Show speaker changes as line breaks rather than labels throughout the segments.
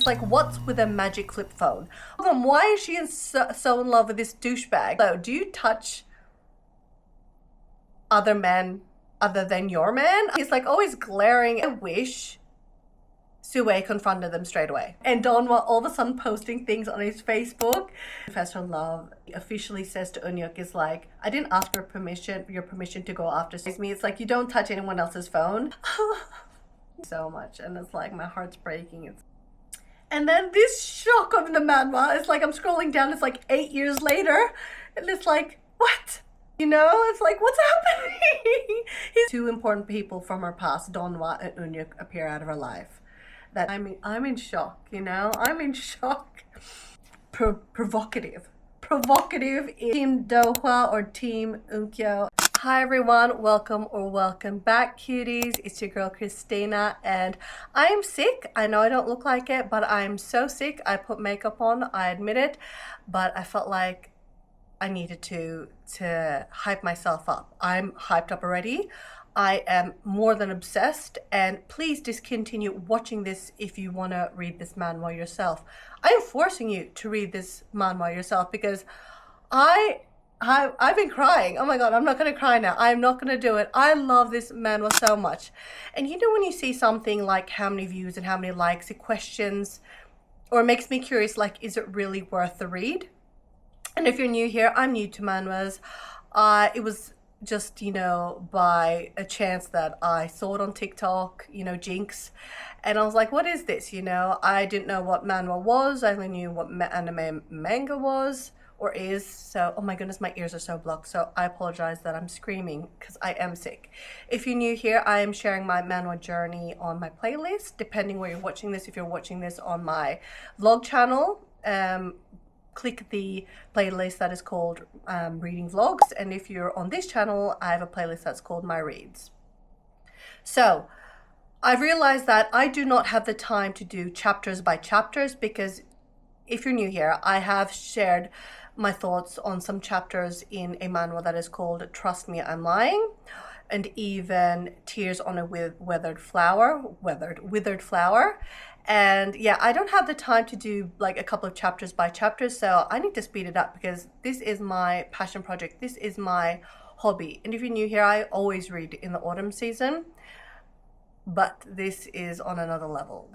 It's like, what's with a magic flip phone? Why is she so in love with this douchebag? So, do you touch other men other than your man? He's like always glaring. I wish Sue confronted them straight away. And Donwa all of a sudden posting things on his Facebook. Professor Love officially says to Eunhyuk is like, I didn't ask for your permission to go after me. It's like, you don't touch anyone else's phone. So much. And it's like, my heart's breaking. And then this shock of the manhwa, it's like I'm scrolling down, it's like 8 years later. And it's like, what? You know, it's like, what's happening? Two important people from her past, Donwa and Eunhyuk, appear out of her life. That I'm in shock, you know? I'm in shock. Provocative. Team Dohwa or Team Eunkyeo. Hi everyone, welcome back, cuties. It's your girl Kristina, and I am sick. I know I don't look like it, but I'm so sick. I put makeup on, I admit it, but I felt like I needed to hype myself up. I'm hyped up already. I am more than obsessed, and please discontinue watching this if you want to read this manhwa yourself. I am forcing you to read this manhwa yourself because I've been crying. Oh my god, I'm not going to cry now. I'm not going to do it. I love this manhwa so much. And you know when you see something like how many views and how many likes, it questions or makes me curious, like, is it really worth the read? And if you're new here, I'm new to manhwas. It was just, you know, by a chance that I saw it on TikTok, you know, Jinx, and I was like, what is this? You know, I didn't know what manhwa was. I only knew what anime manga was or is. So, oh my goodness, my ears are so blocked. So I apologize that I'm screaming because I am sick. If you're new here, I am sharing my manhwa journey on my playlist, depending where you're watching this. If you're watching this on my vlog channel, click the playlist that is called Reading Vlogs, and if you're on this channel, I have a playlist that's called My Reads. So I've realized that I do not have the time to do chapters by chapters, because if you're new here, I have shared my thoughts on some chapters in a manhwa that is called Trust Me, I'm Lying, and even Tears on a Withered Flower. And yeah, I don't have the time to do like a couple of chapters by chapters, so I need to speed it up because this is my passion project. This is my hobby. And if you're new here, I always read in the autumn season, but this is on another level.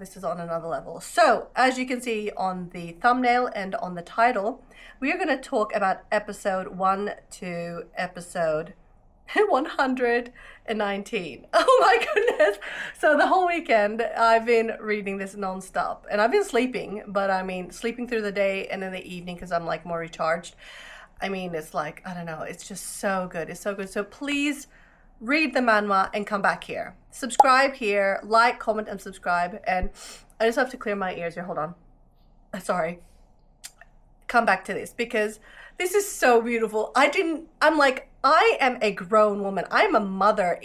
So as you can see on the thumbnail and on the title, we are going to talk about episode 1 to episode 119. Oh my goodness. So the whole weekend I've been reading this non-stop, and I've been sleeping, but I mean sleeping through the day and in the evening because I'm like more recharged. I mean, it's like, I don't know, it's just so good. It's so good. So please read the manhwa and come back here. Subscribe here, like, comment, and subscribe. And I just have to clear my ears here. Hold on. Sorry. Come back to this because this is so beautiful. I'm like, I am a grown woman. I'm a mother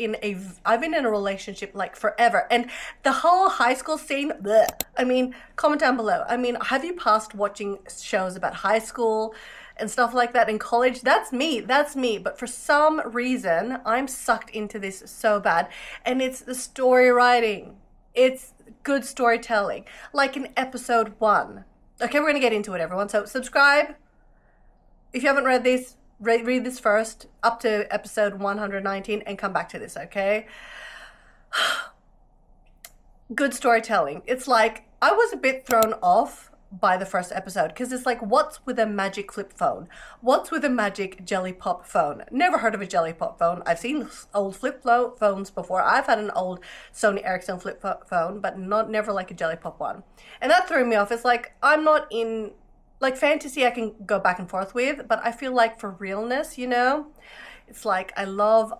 I've been in a relationship like forever. And the whole high school scene, bleh. I mean, comment down below. I mean, have you passed watching shows about high school and stuff like that in college? That's me. But for some reason, I'm sucked into this so bad. And it's the story writing. It's good storytelling. Like in episode 1. Okay, we're going to get into it, everyone. So subscribe. If you haven't read this, read this first up to episode 119 and come back to this, okay? Good storytelling. It's like, I was a bit thrown off by the first episode because it's like, what's with a magic flip phone? What's with a magic jelly pop phone? Never heard of a jelly pop phone. I've seen old flip phones before. I've had an old Sony Ericsson flip phone, but never like a jelly pop one. And that threw me off. It's like, I'm not in, like, fantasy I can go back and forth with, but I feel like for realness, you know, it's like I love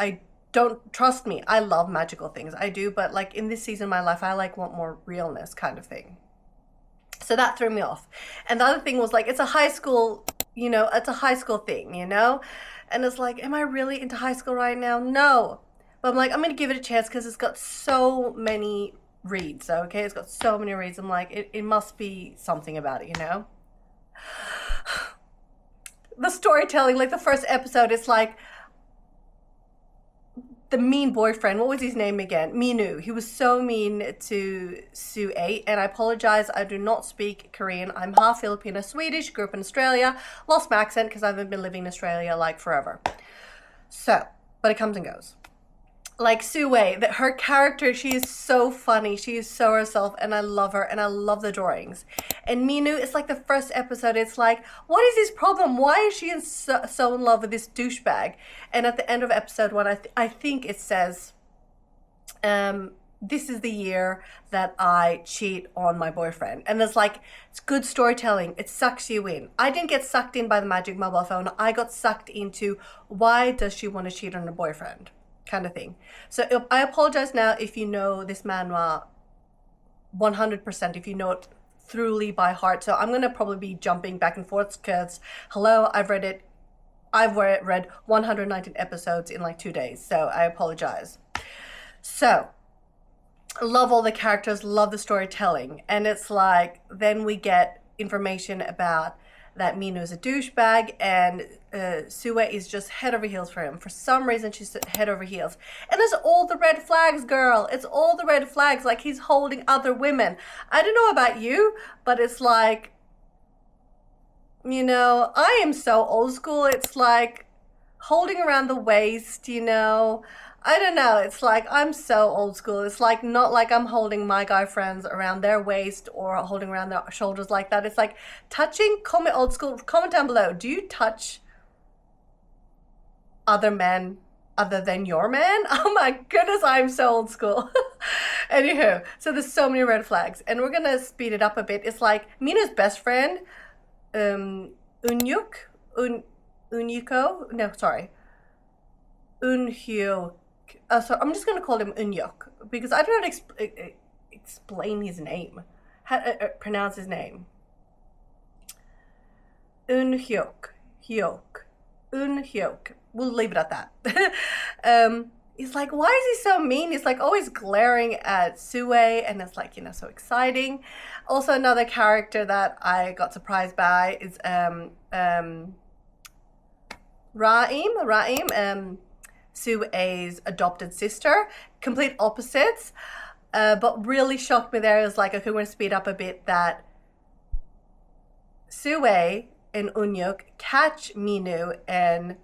magical things. I do, but like in this season of my life, I want more realness kind of thing. So that threw me off. And the other thing was like, it's a high school, you know, it's a high school thing, you know, and it's like, am I really into high school right now? No, but I'm like, I'm going to give it a chance because it's got so many reads. Okay. It's got so many reads. I'm like, it must be something about it, you know? The storytelling, like the first episode, it's like the mean boyfriend, what was his name again? Minu. He was so mean to Sue-A, and I apologize, I do not speak Korean. I'm half Filipino, Swedish, grew up in Australia, lost my accent because I haven't been living in Australia like forever. So, but it comes and goes. Like Sue-A, that her character, she is so funny, she is so herself, and I love her, and I love the drawings. And Minu, it's like the first episode, it's like, what is his problem? Why is she so in love with this douchebag? And at the end of episode 1, I think it says, this is the year that I cheat on my boyfriend. And it's like, it's good storytelling, it sucks you in. I didn't get sucked in by the magic mobile phone, I got sucked into, why does she want to cheat on her boyfriend? Kind of thing. So I apologize now if you know this manhwa 100%, if you know it thoroughly by heart. So I'm going to probably be jumping back and forth because, hello, I've read it. I've read 119 episodes in like 2 days. So I apologize. So, love all the characters, love the storytelling. And it's like, then we get information about that Minu is a douchebag, and Sue is just head over heels for him. For some reason, she's head over heels. And there's all the red flags, girl. It's all the red flags, like he's holding other women. I don't know about you, but it's like, you know, I am so old school. It's like holding around the waist, you know. I don't know, it's like, I'm so old school. It's like, not like I'm holding my guy friends around their waist or holding around their shoulders like that. It's like touching, comment old school, comment down below. Do you touch other men other than your man? Oh my goodness, I'm so old school. Anywho, so there's so many red flags, and we're gonna speed it up a bit. It's like Mina's best friend, Unyuko, Unhyuk. So I'm just going to call him Unyuk because I do not explain his name. How to pronounce his name. Unhyuk. Unhyuk. We'll leave it at that. He's like, why is he so mean? He's like always glaring at Sue, and it's like, you know, so exciting. Also, another character that I got surprised by is Raim. Sue-A's adopted sister, complete opposites, but really shocked me there. It was like, okay, we're going to speed up a bit, that Sue-A and Unyuk catch Minu and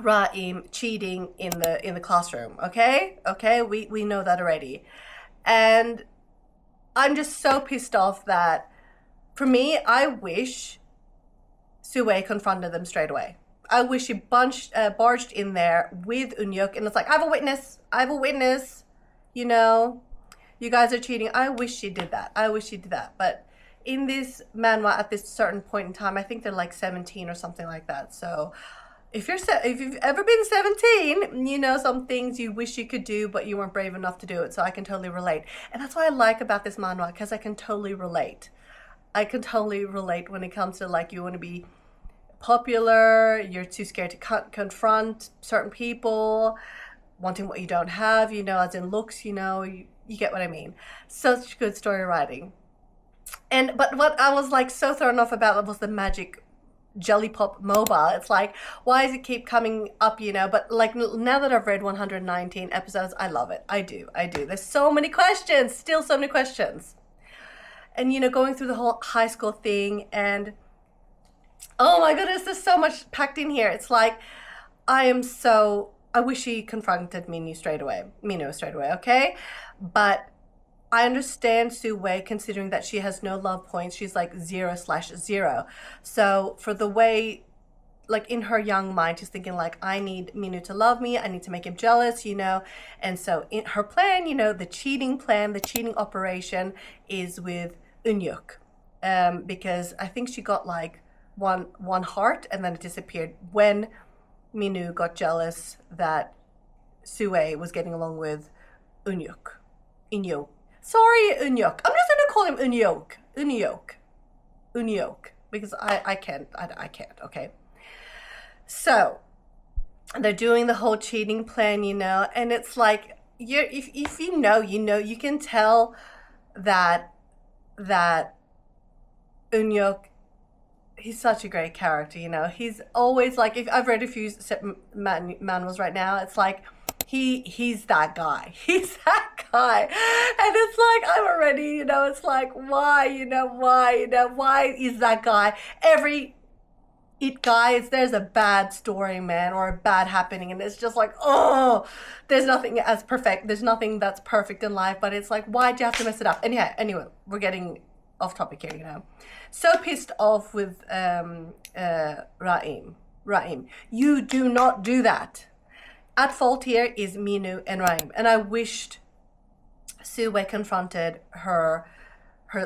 Raim cheating in the classroom. Okay, we know that already, and I'm just so pissed off that, for me, I wish Sue-A confronted them straight away. I wish she barged in there with Unyuk, and it's like, I have a witness, you know, you guys are cheating. I wish she did that. But in this manhwa, at this certain point in time, I think they're like 17 or something like that. So if you've ever been 17, you know, some things you wish you could do, but you weren't brave enough to do it. So I can totally relate. And that's what I like about this manhwa, because I can totally relate. When it comes to, like, you want to be popular, you're too scared to confront certain people, wanting what you don't have, you know, as in looks, you know, you get what I mean. Such good story writing. But what I was like so thrown off about was the magic jelly pop mobile. It's like, why does it keep coming up, you know? But like, now that I've read 119 episodes, I love it. I do. There's so many questions, still so many questions. And, you know, going through the whole high school thing, and oh my goodness, there's so much packed in here. It's like, I wish she confronted Minu straight away, okay? But I understand Sue-A, considering that she has no love points. She's like 0/0. So for the way, like, in her young mind, she's thinking like, I need Minu to love me. I need to make him jealous, you know? And so in her plan, you know, the cheating operation is with Unyuk. Because I think she got like one heart, and then it disappeared when Minu got jealous that Sue was getting along with Unyuk. Sorry, Unyuk. I'm just gonna call him Unyuk, because I can't, okay? So they're doing the whole cheating plan, you know, and it's like, if you know, you can tell that Unyuk he's such a great character, you know. He's always like, if I've read a few manuals right now, it's like he's that guy. He's that guy. And it's like I'm already, you know, it's like why, why is that guy? Every it guys, there's a bad story, man, or a bad happening, and it's just like, oh, there's nothing that's perfect in life, but it's like, why'd you have to mess it up? And yeah, anyway, we're getting off topic here, you know. So pissed off with Raim, you do not do that. At fault here is Minu and Raim, and I wished Sue-wei confronted her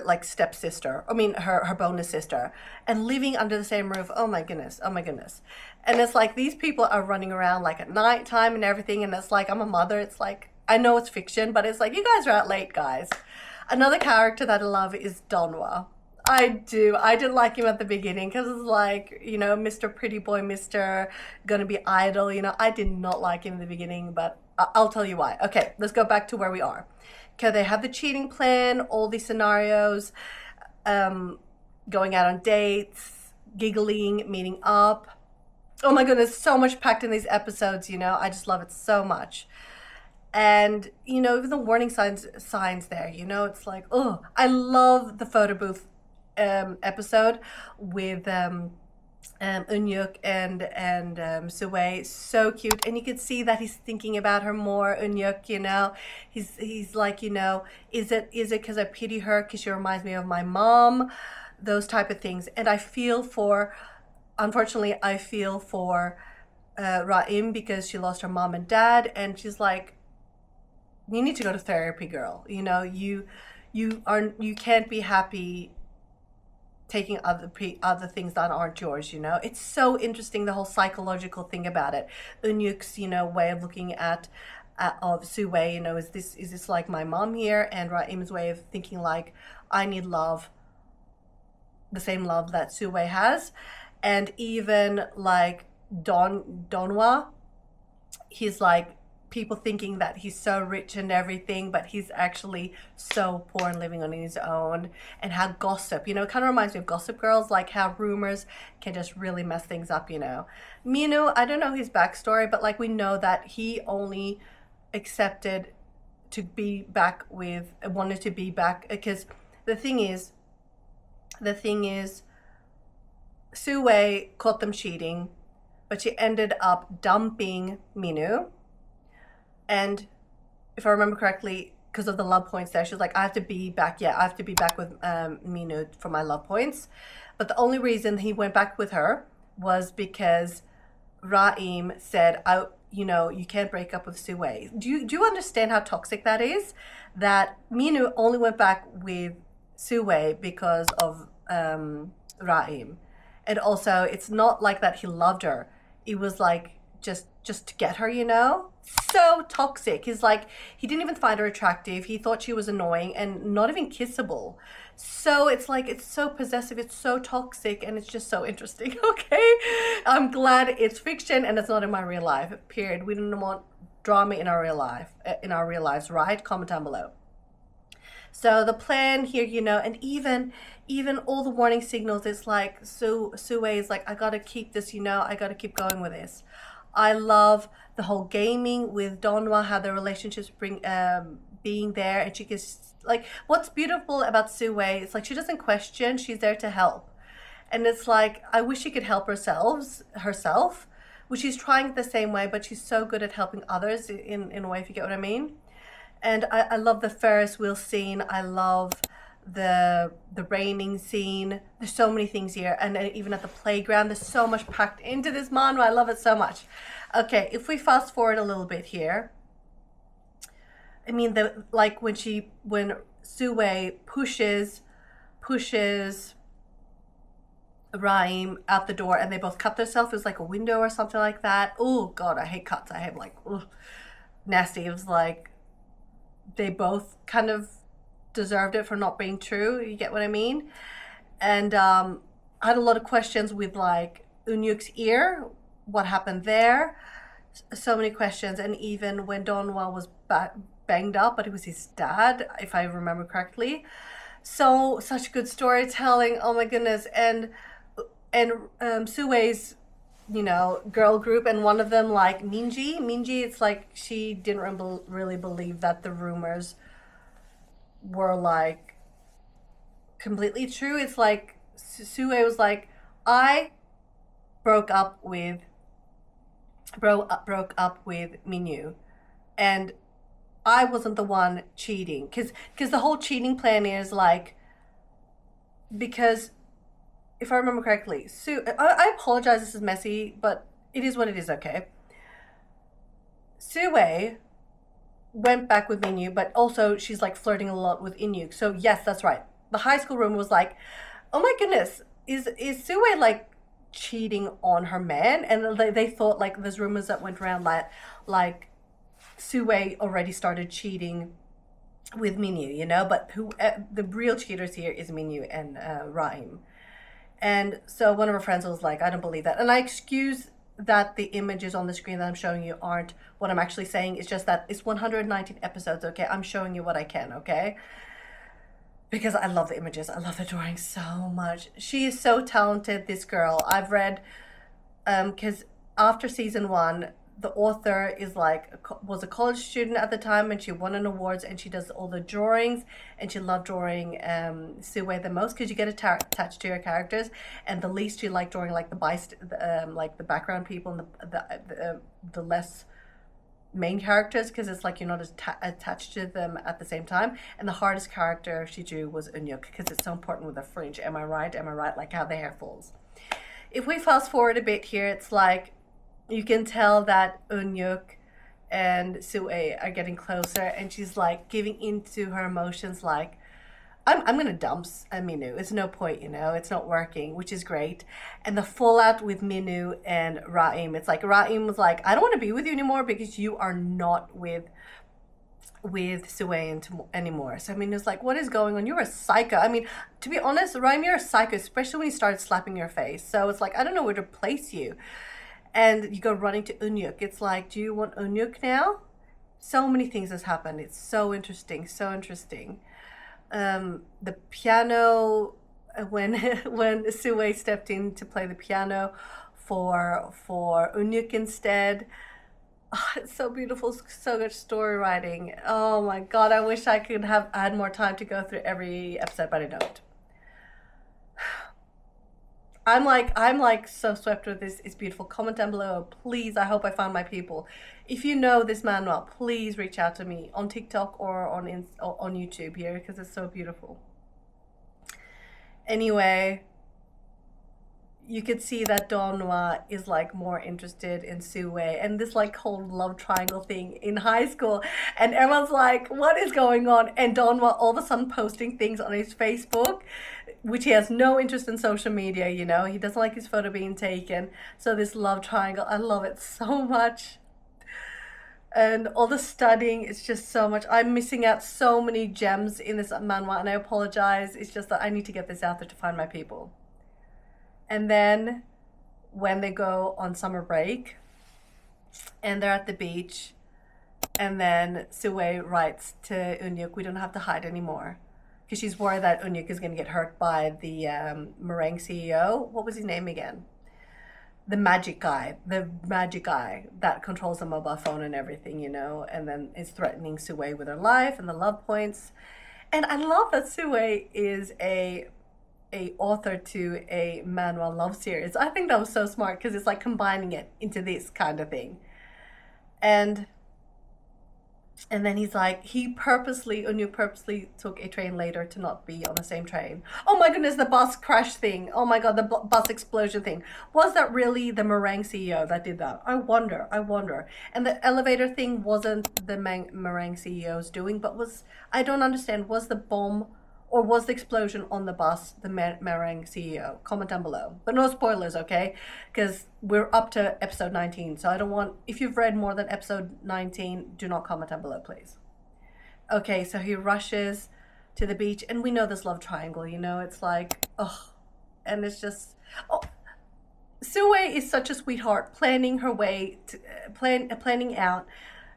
like stepsister, her bonus sister, and living under the same roof. Oh my goodness. And it's like these people are running around like at nighttime and everything, and it's like I'm a mother. It's like I know it's fiction, but it's like you guys are out late, guys. Another character that I love is Donwa. I didn't like him at the beginning because it's like, you know, Mr. Pretty Boy, Mr. Gonna be idol, you know. I did not like him in the beginning, but I'll tell you why. Okay, let's go back to where we are. Okay, they have the cheating plan, all these scenarios, going out on dates, giggling, meeting up. Oh my goodness, so much packed in these episodes, you know. I just love it so much. And, you know, even the warning signs there, you know, it's like, oh, I love the photo booth episode with Eun-yuk and Sue-wei. So cute, and you could see that he's thinking about her more. Eun-yuk, you know, he's like, you know, is it because I pity her because she reminds me of my mom, those type of things. And unfortunately I feel for Raim because she lost her mom and dad, and she's like, you need to go to therapy, girl. You know, you can't be happy taking other things that aren't yours, you know. It's so interesting, the whole psychological thing about it. Eun-yuk's, you know, way of looking at of Sue-wei, you know, is this like my mom here? And Raim's way of thinking like, I need love, the same love that Sue-wei has. And even like Donwa, he's like, people thinking that he's so rich and everything, but he's actually so poor and living on his own. And how gossip, you know, it kind of reminds me of Gossip Girls, like how rumors can just really mess things up, you know. Minu, I don't know his backstory, but like we know that he only accepted to be back wanted to be back because the thing is Sue-wei caught them cheating, but she ended up dumping Minu. And if I remember correctly, because of the love points there, she was like, I have to be back with Minu for my love points. But the only reason he went back with her was because Raim said, you can't break up with Sue-wei. Do you understand how toxic that is? That Minu only went back with Sue-wei because of Raim. And also, it's not like that he loved her. It was like just to get her, you know? So toxic. He's like, he didn't even find her attractive. He thought she was annoying and not even kissable. So it's like, it's so possessive, it's so toxic, and it's just so interesting. Okay, I'm glad it's fiction and it's not in my real life, period. We don't want drama in our real lives, right? Comment down below. So the plan here, you know, and even all the warning signals, it's like, Sue-wei is like, I gotta keep this, you know, I gotta keep going with this. I love the whole gaming with Donwa, how the relationships being there, and she gets like, what's beautiful about Sue-wei, it's like she doesn't question, she's there to help. And it's like, I wish she could help herself, which she's trying the same way, but she's so good at helping others in a way, if you get what I mean. And I love the Ferris wheel scene. I love the raining scene. There's so many things here, and even at the playground, there's so much packed into this manhwa. I love it so much. Okay, if we fast forward a little bit here, I mean, when Sue-wei pushes Raim out the door, and they both cut themselves. It was like a window or something like that. Oh God, I hate cuts. I hate like, ugh, nasty. It was like they both kind of deserved it for not being true. You get what I mean? And I had a lot of questions with like Eun-yuk's ear. What happened there? So many questions. And even when Donwa was banged up, but it was his dad, if I remember correctly. So such good storytelling. Oh my goodness. And and Sue's, you know, girl group, and one of them like Minji, it's like she didn't really believe that the rumors were like completely true. It's like Sue was like, I broke up with Minyu, and I wasn't the one cheating, because the whole cheating plan is like, because if I remember correctly, I apologize, this is messy, but it is what it is, okay? Sue went back with Minyu, but also she's like flirting a lot with Inyuk. So yes, that's right. The high school room was like, oh my goodness, is Sue like cheating on her man? And they thought, like, there's rumors that went around that like Sue already started cheating with Minyu, you know, but who the real cheaters here is Minyu and Raim. And so one of her friends was like, I don't believe that. And I excuse that the images on the screen that I'm showing you aren't what I'm actually saying. It's just that it's 119 episodes, okay? I'm showing you what I can, okay? Because I love the images. I love the drawing so much. She is so talented, this girl. I've read, because after season 1, the author is like, was a college student at the time, and she won an awards, and she does all the drawings, and she loved drawing Sue the most, because you get attached to your characters, and the least you like drawing like like the background people and the less main characters, because it's like you're not as attached to them at the same time. And the hardest character she drew was Unyuk, because it's so important with the fringe. Am I right? Am I right? Like how the hair falls. If we fast forward a bit here, it's like you can tell that Unyuk and Sue are getting closer, and she's like giving into her emotions, like, I'm gonna dump Minu. It's no point, you know, it's not working, which is great. And the fallout with Minu and Raim, it's like Raim was like, I don't want to be with you anymore because you are not with Sue anymore. So I mean, it's like, what is going on? You're a psycho. I mean, to be honest, Raim, you're a psycho, especially when you started slapping your face. So it's like, I don't know where to place you. And you go running to Unyuk. It's like, do you want Unyuk now? So many things has happened. It's so interesting, so interesting. The piano, when Sue stepped in to play the piano for Unyuk instead. Oh, it's so beautiful, so good story writing. Oh my god, I wish I could have had more time to go through every episode, but I don't. I'm like so swept with this. It's beautiful. Comment down below, please. I hope I found my people. If you know this manhwa, please reach out to me on TikTok or on YouTube here, because it's so beautiful. Anyway, you could see that Donghwa is like more interested in Sue and this like whole love triangle thing in high school, and everyone's like, what is going on? And Donghwa all of a sudden posting things on his Facebook, which he has no interest in social media, you know, he doesn't like his photo being taken. So this love triangle, I love it so much. And all the studying, it's just so much. I'm missing out so many gems in this manhwa, and I apologize. It's just that I need to get this out there to find my people. And then when they go on summer break and they're at the beach, and then Sue writes to Unyuk, we don't have to hide anymore, because she's worried that Unyuk is going to get hurt by the meringue CEO. What was his name again? The magic guy that controls the mobile phone and everything, you know, and then is threatening Sue with her life and the love points. And I love that Sue is a author to a manhwa love series. I think that was so smart, because it's like combining it into this kind of thing. And then he's like, Unyuk purposely took a train later to not be on the same train. Oh my goodness, the bus crash thing. Oh my god, the bus explosion thing. Was that really the meringue CEO that did that? I wonder. And the elevator thing wasn't the meringue CEO's doing, but I don't understand, was the bomb or was the explosion on the bus the meringue CEO? Comment down below. But no spoilers, okay? Because we're up to episode 19. So I don't want, if you've read more than episode 19, do not comment down below, please. Okay, so he rushes to the beach, and we know this love triangle, you know? It's like, oh, and it's just, oh, Sue is such a sweetheart, planning her way, planning out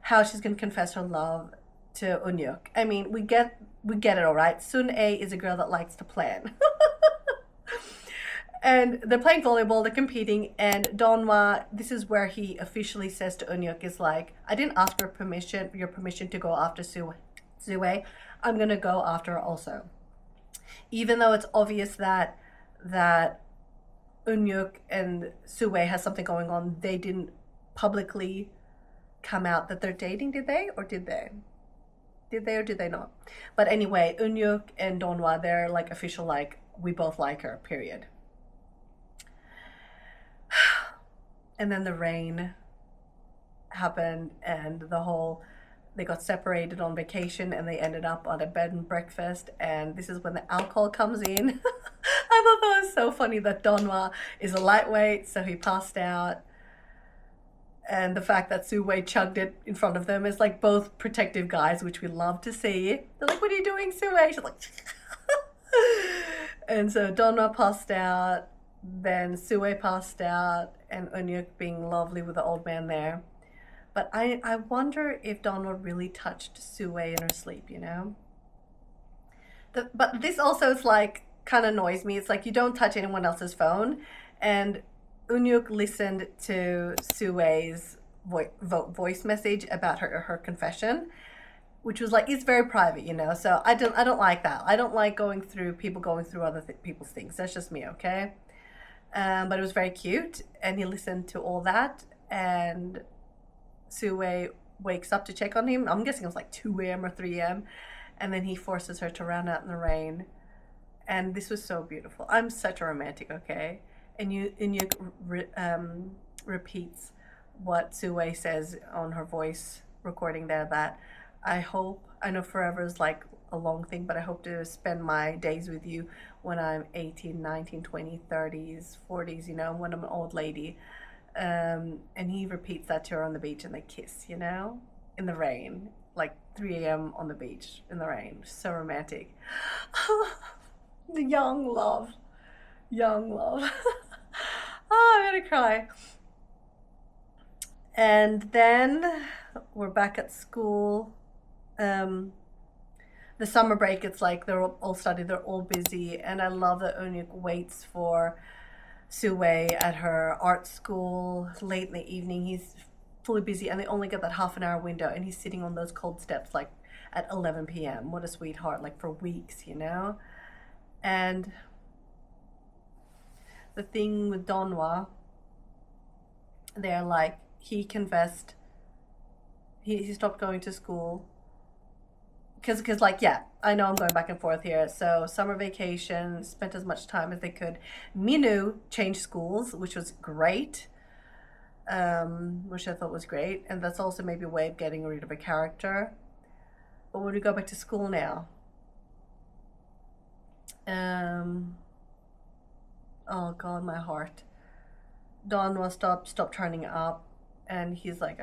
how she's going to confess her love to Unyuk. I mean, we get it, all right. Sun-A is a girl that likes to plan. And they're playing volleyball, they're competing, and Donwa, this is where he officially says to Eunhyuk is like, I didn't ask for permission, your permission to go after Sue. I'm gonna go after her also. Even though it's obvious that Eunhyuk and Sue has something going on, they didn't publicly come out that they're dating, did they? Or did they? Did they or did they not? But anyway, Eunhyuk and Donwa, they're like official, like, we both like her, period. And then the rain happened, and they got separated on vacation, and they ended up on a bed and breakfast, and this is when the alcohol comes in. I thought that was so funny that Donwa is a lightweight, so he passed out. And the fact that Sue chugged it in front of them is like both protective guys, which we love to see. They're like, what are you doing, Sue? She's like, and so Donwa passed out, then Sue passed out, and Eunhyuk being lovely with the old man there. But I wonder if Donwa really touched Sue in her sleep, you know? But this also is like, kind of annoys me. It's like, you don't touch anyone else's phone. And Eunhyuk listened to Sue's voice message about her confession, which was like, it's very private, you know? So I don't like that. I don't like people going through other people's things. That's just me, okay? But it was very cute, and he listened to all that, and Sue wakes up to check on him. I'm guessing it was like 2 a.m. or 3 a.m. And then he forces her to run out in the rain. And this was so beautiful. I'm such a romantic, okay? And you repeats what Sue says on her voice recording there, that I know forever is like a long thing, but I hope to spend my days with you when I'm 18, 19, 20, 30s, 40s, you know, when I'm an old lady. And he repeats that to her on the beach, and they kiss, you know, in the rain, like 3 a.m. on the beach in the rain. So romantic. The young love. Oh, I'm gonna cry. And then we're back at school. The summer break, it's like they're all studying, they're all busy, and I love that Eunhyuk waits for Sue at her art school late in the evening. He's fully busy, and they only get that half an hour window, and he's sitting on those cold steps like at 11 p.m. What a sweetheart, like for weeks, you know? And the thing with Donwa, they're like, he confessed, he stopped going to school because like, yeah, I know I'm going back and forth here. So summer vacation, spent as much time as they could. Minu changed schools, which was great, which I thought was great, and that's also maybe a way of getting rid of a character. But when we go back to school now, oh god, my heart. Donwa stop turning up, and he's like,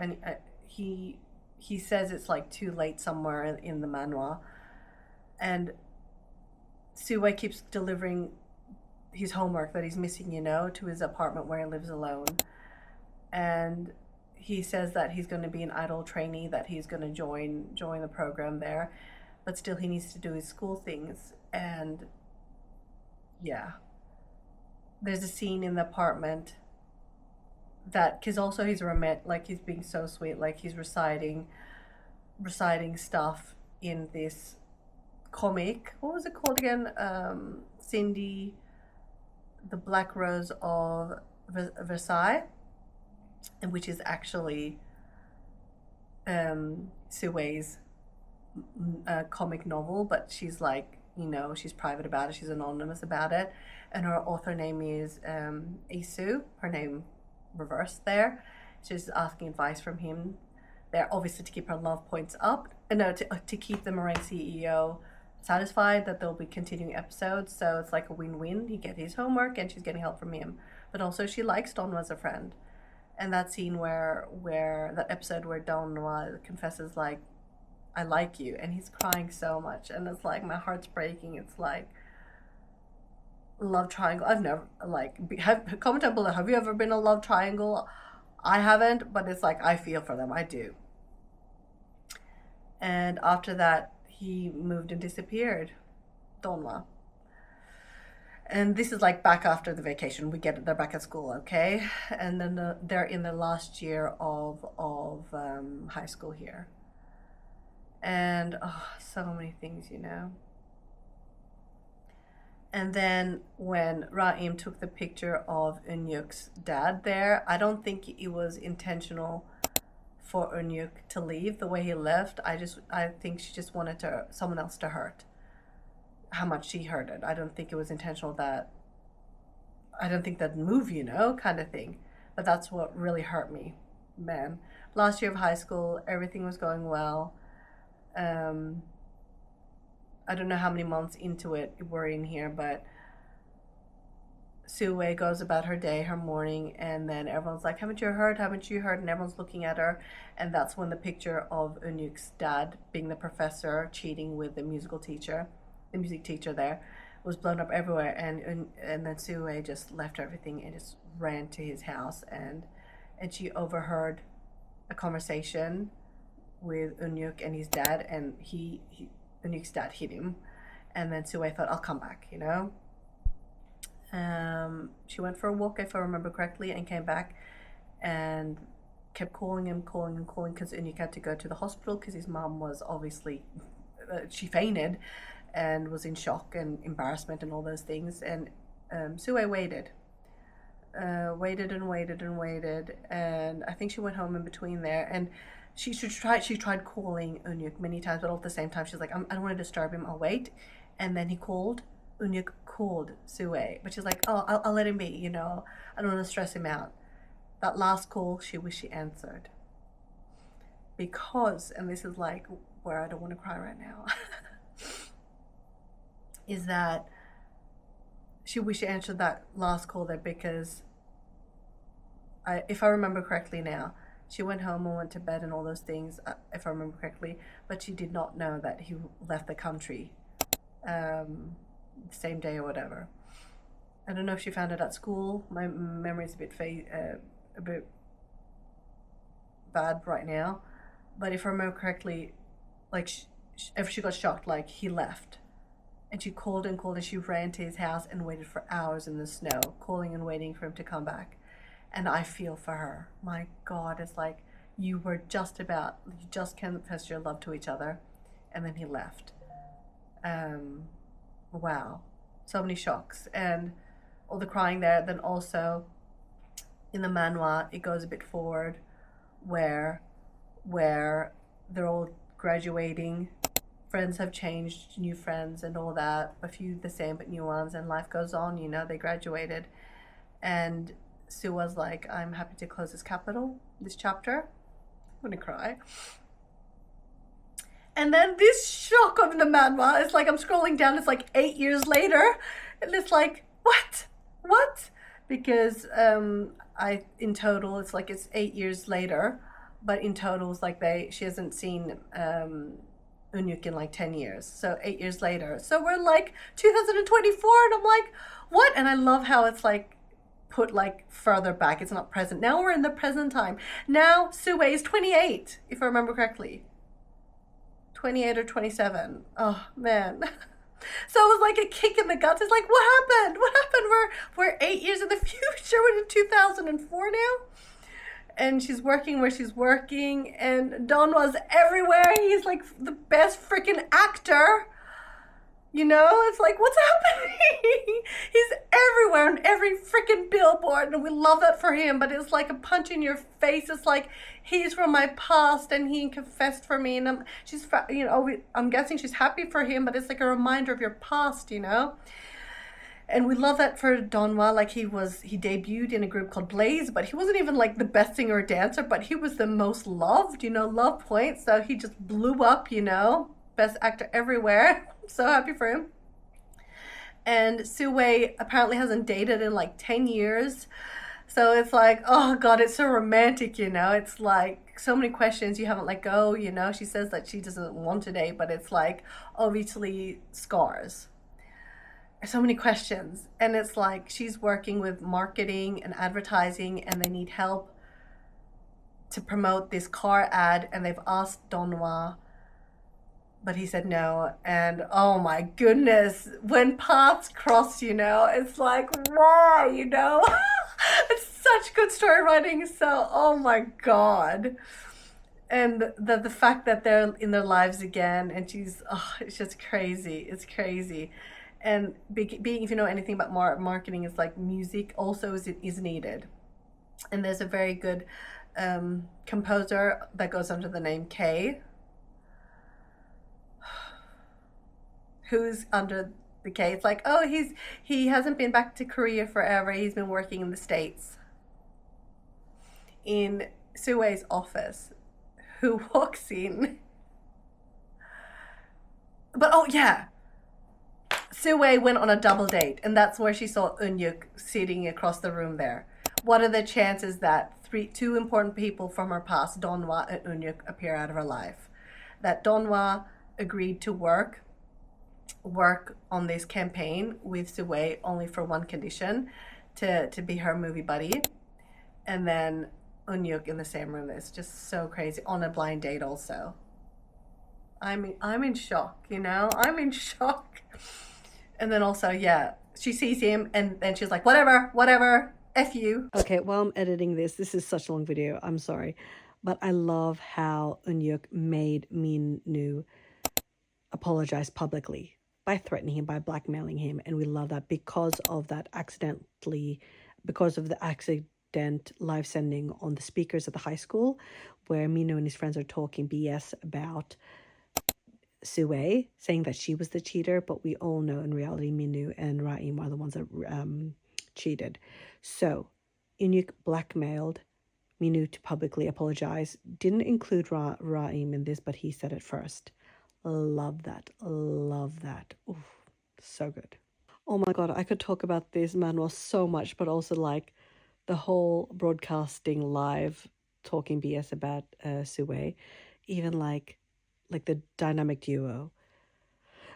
he says it's like too late somewhere in the manhwa, and Sue keeps delivering his homework that he's missing, you know, to his apartment where he lives alone. And he says that he's going to be an idol trainee, that he's going to join the program there, but still he needs to do his school things. And yeah, there's a scene in the apartment that, because also he's romantic, like he's being so sweet, like he's reciting stuff in this comic. What was it called again? Cindy, the Black Rose of Versailles, and which is actually Sue's comic novel, but she's like, you know, she's private about it, she's anonymous about it, and her author name is Isu, her name reversed there. She's asking advice from him there, obviously to keep her love points up, and no, to keep the meringue CEO satisfied that there'll be continuing episodes. So it's like a win-win. He gets his homework and she's getting help from him, but also she likes Donwa as a friend. And that scene where that episode where Donwa confesses, like, I like you, and he's crying so much, and it's like my heart's breaking. It's like love triangle. I've never, like, comment down below, have you ever been a love triangle? I haven't, but it's like I feel for them. I do. And after that, he moved and disappeared, Donwa. And this is like back after the vacation. They're back at school, okay? And then they're in the last year of high school here. And so many things, you know. And then when Raim took the picture of Unyuk's dad there, I don't think it was intentional for Unyuk to leave the way he left. I think she just wanted someone else to hurt how much she hurted. I don't think it was intentional I don't think that'd move, you know, kind of thing. But that's what really hurt me, man. Last year of high school, everything was going well. I don't know how many months into it we're in here, but Sue goes about her day, her morning, and then everyone's like, haven't you heard? Haven't you heard? And everyone's looking at her. And that's when the picture of Unyuk's dad being the professor cheating with the music teacher there, was blown up everywhere. And then Sue just left everything and just ran to his house, and she overheard a conversation with Unyuk and his dad, and Unyuk's dad hit him, and then Sue thought, I'll come back, you know. She went for a walk, if I remember correctly, and came back and kept calling him because Unyuk had to go to the hospital because his mom was obviously she fainted and was in shock and embarrassment and all those things. And Sue waited and waited, and I think she went home in between there, and she tried calling Unyuk many times, but all at the same time she's like, I don't want to disturb him, I'll wait. And then Unyuk called Sue, but she's like, oh, I'll let him be, you know, I don't want to stress him out. That last call, she wished she answered, because, and this is like where I don't want to cry right now, is that she wished she answered that last call there, because if I remember correctly now, she went home and went to bed and all those things, if I remember correctly, but she did not know that he left the country the same day or whatever. I don't know if she found it at school. My memory is a bit bad right now, but if I remember correctly, like if she got shocked, like he left, and she called and she ran to his house and waited for hours in the snow, calling and waiting for him to come back. And I feel for her. My God, it's like you just confessed your love to each other, and then he left. Wow, so many shocks and all the crying there. Then also in the manhwa, it goes a bit forward where they're all graduating. Friends have changed, new friends and all that. A few the same, but new ones, and life goes on. You know, they graduated, and Sue was like, I'm happy to close this chapter. I'm gonna cry. And then this shock of the manhwa, it's like I'm scrolling down, it's like 8 years later, and it's like, what? Because in total, it's like it's 8 years later, but in total, it's like she hasn't seen Unyuk in like 10 years, so 8 years later. So we're like 2024, and I'm like, what? And I love how it's like put like further back, it's not present. Now we're in the present time. Now Sue is 28, if I remember correctly. 28 or 27. Oh man. So it was like a kick in the guts. It's like, what happened? We're 8 years in the future. We're in 2004 now. And she's working where she's working, and Donwa's everywhere. He's like the best freaking actor. You know, it's like, what's happening? He's everywhere on every freaking billboard, and we love that for him, but it's like a punch in your face. It's like, he's from my past, and he confessed for me, and I'm guessing she's happy for him, but it's like a reminder of your past, you know? And we love that for Donwa. Like, he debuted in a group called Blaze, but he wasn't even like the best singer or dancer, but he was the most loved, you know, love points. So he just blew up, you know, best actor everywhere. So happy for him. And Sue apparently hasn't dated in like 10 years. So it's like, oh God, it's so romantic, you know. It's like so many questions you haven't let go, you know. She says that she doesn't want to date, but it's like obviously scars. So many questions. And it's like she's working with marketing and advertising, and they need help to promote this car ad, and they've asked Donwa but he said no. And oh my goodness, when paths cross, it's like, why, it's such good story writing. So, oh my God. And the fact that they're in their lives again, and it's just crazy. It's crazy. And being, if you know anything about marketing, it's like music also is needed. And there's a very good composer that goes under the name K, who's under the K. It's like, oh, he hasn't been back to Korea forever. He's been working in the States. In Sue's office, who walks in. But oh yeah, Sue went on a double date, and that's where she saw Eun-yuk sitting across the room there. What are the chances that two important people from her past, Donhwa and Eun-yuk, appear out of her life? That Donhwa agreed to work on this campaign with Sue only for one condition, to be her movie buddy, and then Eun-yuk in the same room. It's just so crazy, on a blind date also. I'm in shock, I'm in shock. And then also, yeah, she sees him and then she's like, whatever, F you.
Okay, while I'm editing this is such a long video, I'm sorry. But I love how Eun-yuk made Min-nu apologize publicly by threatening him, by blackmailing him. And we love that because of the accident live sending on the speakers at the high school, where Min-nu and his friends are talking BS about Sue, saying that she was the cheater, but we all know in reality Min-nu and Raim are the ones that cheated. So Eun-yuk blackmailed Min-nu to publicly apologize. Didn't include Raim in this, but he said it first. Love that. Ooh, so good. Oh my God, I could talk about this manhwa so much, but also like the whole broadcasting live talking BS about Sue, even like the dynamic duo.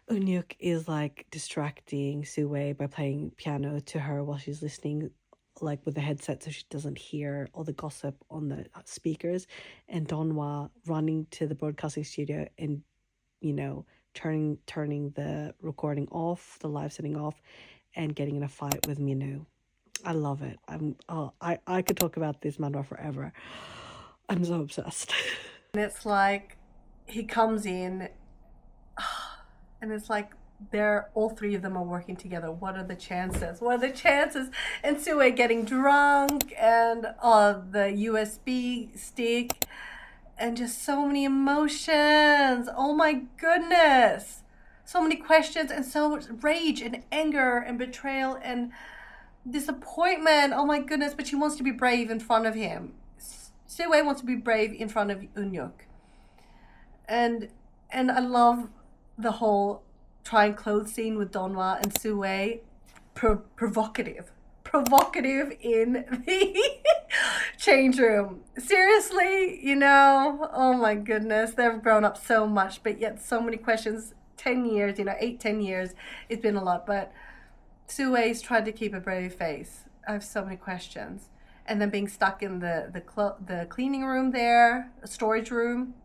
Eun-yuk is like distracting Sue by playing piano to her while she's listening, like with the headset, so she doesn't hear all the gossip on the speakers, and Donhwa running to the broadcasting studio and turning the recording off, the live setting off, and getting in a fight with Min-nu. I love it. I could talk about this manhwa forever. I'm so obsessed.
And it's like he comes in and it's like all three of them are working together. What are the chances? And Sue getting drunk, and the USB stick, and just so many emotions. Oh my goodness. So many questions, and so much rage and anger and betrayal and disappointment. Oh my goodness. But she wants to be brave in front of him. Sue wants to be brave in front of Eun-yuk. And I love the whole trying clothes scene with Donhwa and Sue. Provocative in the change room. Seriously, oh my goodness, they've grown up so much, but yet so many questions. 10 years, 8-10 years, it's been a lot, but Sue's tried to keep a brave face. I have so many questions. And then being stuck in the cleaning room there, a storage room.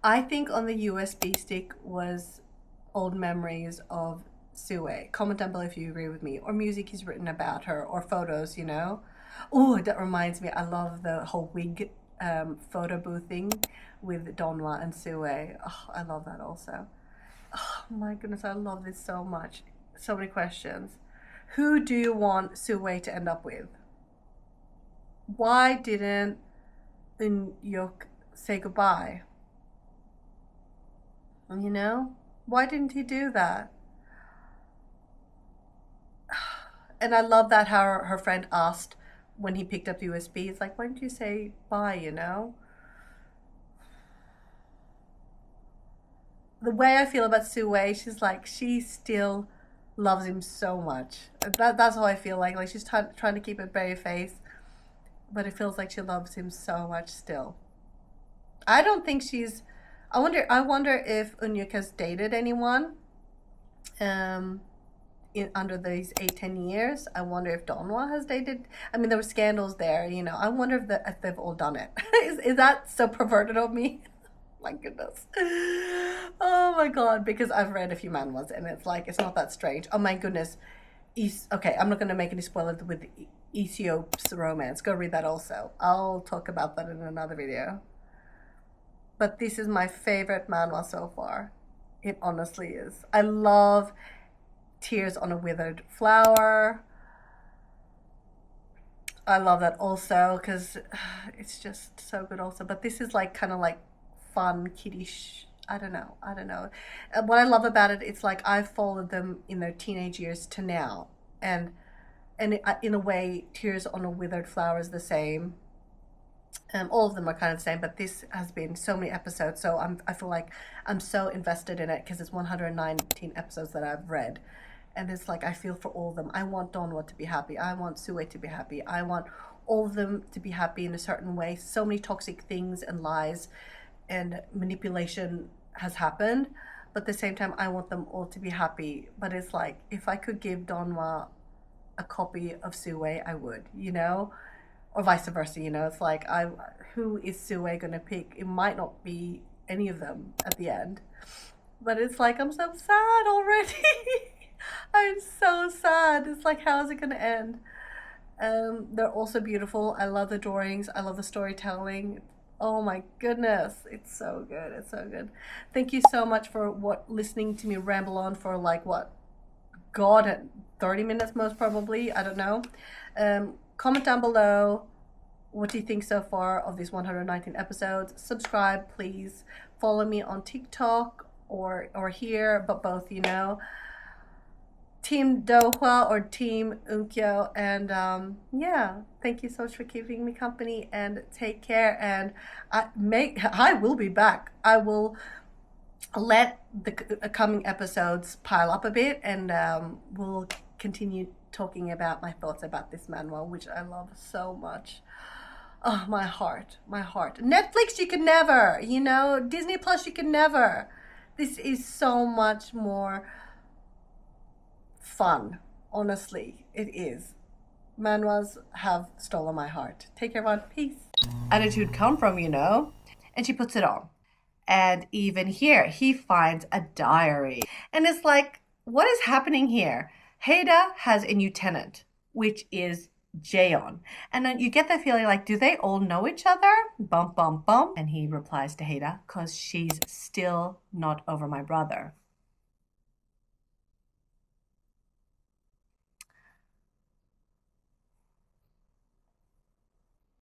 I think on the USB stick was old memories of Sue. Comment down below if you agree with me, or music he's written about her, or photos, Oh, that reminds me, I love the whole wig photo boothing with Donhwa and Sue. Oh, I love that also. Oh my goodness, I love this so much. So many questions. Who do you want Sue to end up with? Why didn't Eun-yuk say goodbye? Why didn't he do that? And I love that how her friend asked when he picked up the USB. It's like, why didn't you say bye, The way I feel about Sue, she's like, she still loves him so much. That's how I feel like she's trying to keep a brave face, but it feels like she loves him so much still. I don't think she's... I wonder if Eun-yuk has dated anyone under these 8-10 years. I wonder if Donhwa has dated. I mean, there were scandals there, I wonder if they've all done it. Is that so perverted of me? My goodness. Oh my god, because I've read a few manhwas and it's like, it's not that strange. Oh my goodness. Okay, I'm not going to make any spoilers with Aesop's romance. Go read that also. I'll talk about that in another video. But this is my favorite manhwa so far. It honestly is. I love Tears on a Withered Flower. I love that also because it's just so good also. But this is like kind of like fun, kiddish. I don't know. What I love about it, it's like I've followed them in their teenage years to now. And in a way, Tears on a Withered Flower is the same. All of them are kind of the same, but this has been so many episodes. So I feel like I'm so invested in it because it's 119 episodes that I've read. And it's like I feel for all of them. I want Donwa to be happy. I want Sue to be happy. I want all of them to be happy in a certain way. So many toxic things and lies and manipulation has happened. But at the same time, I want them all to be happy. But it's like, if I could give Donwa a copy of Sue, I would, you know? Or vice versa, you know? It's like, who is Sue going to pick? It might not be any of them at the end. But it's like, I'm so sad already. I'm so sad. It's like, how is it going to end? They're also beautiful. I love the drawings. I love the storytelling. Oh my goodness. It's so good. It's so good. Thank you so much for listening to me ramble on for like what? God, 30 minutes most probably. I don't know. Comment down below. What do you think so far of these 119 episodes? Subscribe, please. Follow me on TikTok or here, but both, you know. Team Dohwa or Team Unkyo. And yeah, thank you so much for keeping me company and take care. And I will be back. I will let the coming episodes pile up a bit and we'll continue talking about my thoughts about this manhwa, which I love so much. Oh, my heart. Netflix, you can never, you know, Disney Plus, you can never. This is so much more fun. Honestly, it is. Manhwas have stolen my heart. Take care, everyone. Peace. Attitude come from, you know, and she puts it on. And even here, he finds a diary. And it's like, what is happening here? Haida has a new tenant, which is Jaeon. And then you get the feeling like, do they all know each other? Bump, bump, bump. And he replies to Haida, because she's still not over my brother.